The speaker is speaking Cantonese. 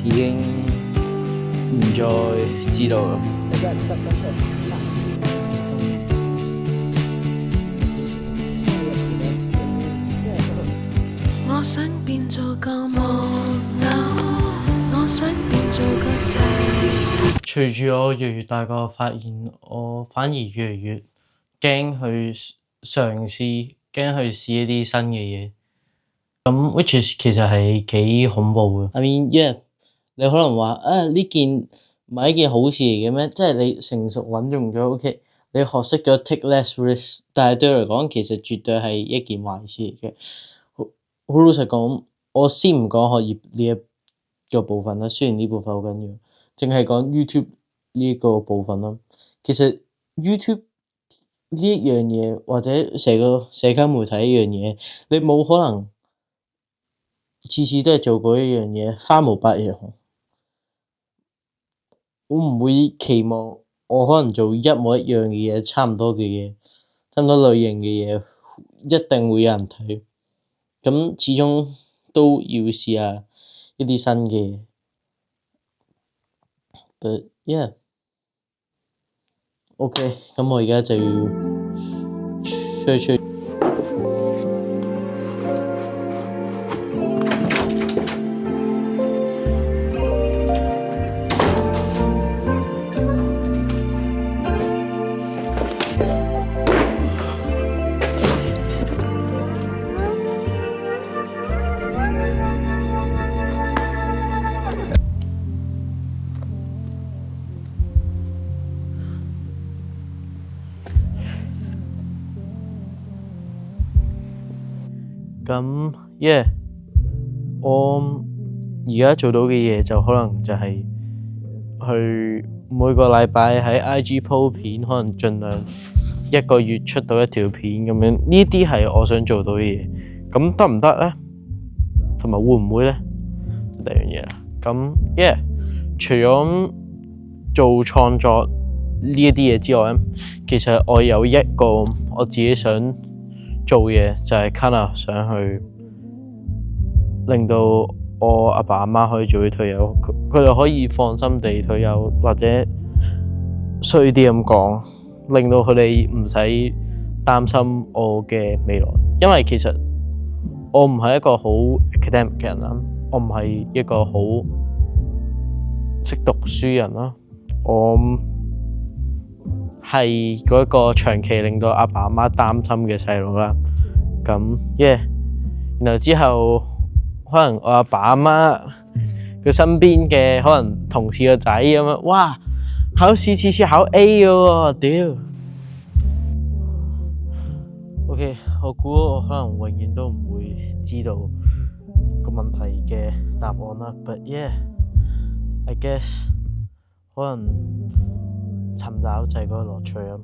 已經唔再知道啦。我想變做個木偶，我想變做個細。隨住我越嚟越大個，發現我反而越嚟越驚去嘗試，驚去試一啲新嘅嘢。咁 which is 其實係幾恐怖嘅。I mean yeah，你可能話呢件唔係一件好事嚟嘅咩？即係你成熟穩重咗 OK，你學識咗 take less risk，但係對我嚟講其實絕對係一件壞事嚟嘅。好老實講，我先唔講學業呢一個部分啦，雖然呢部分好緊要，淨係講 YouTube 呢一個部分啦。其實 YouTube 呢一樣嘢或者成個社交媒體呢樣嘢，你冇可能次次都係做嗰一樣嘢，花無百日紅。我唔會期望我可能做一模一樣嘅嘢，差唔多嘅嘢，差唔多類型嘅嘢，一定會有人睇。咁始終都要試下一啲新嘅嘢。But yeah，OK，咁我而家就要吹吹。咁，yeah，我而家做到嘅嘢就可能就係去每個禮拜喺 IG 鋪片，可能盡量一個月出到一條片咁樣。呢啲係我想做到嘅嘢。咁得唔得咧？同埋會唔會咧？第二樣嘢啦。咁，yeah，除咗做創作呢一啲嘢之外咧，其實我有一個我自己想做嘢就係 kinda 想去令到我阿爸阿媽可以早啲退休，佢哋可以放心地退休，或者衰啲咁講，令到佢哋唔使擔心我嘅未來。因為其實我唔係一個好 academic 嘅人啦，我唔係一個好識讀書人啦，我係嗰一個長期令到阿爸阿媽擔心嘅細路啦。咁然後之後可能我阿爸阿媽佢身邊嘅可能同事個仔咁樣，哇！考試次次考 A 嘅喎，屌！OK， 我估我可能永遠都唔會知道個問題嘅答案啦。But yeah，I guess 可能尋找就係嗰個樂趣啊。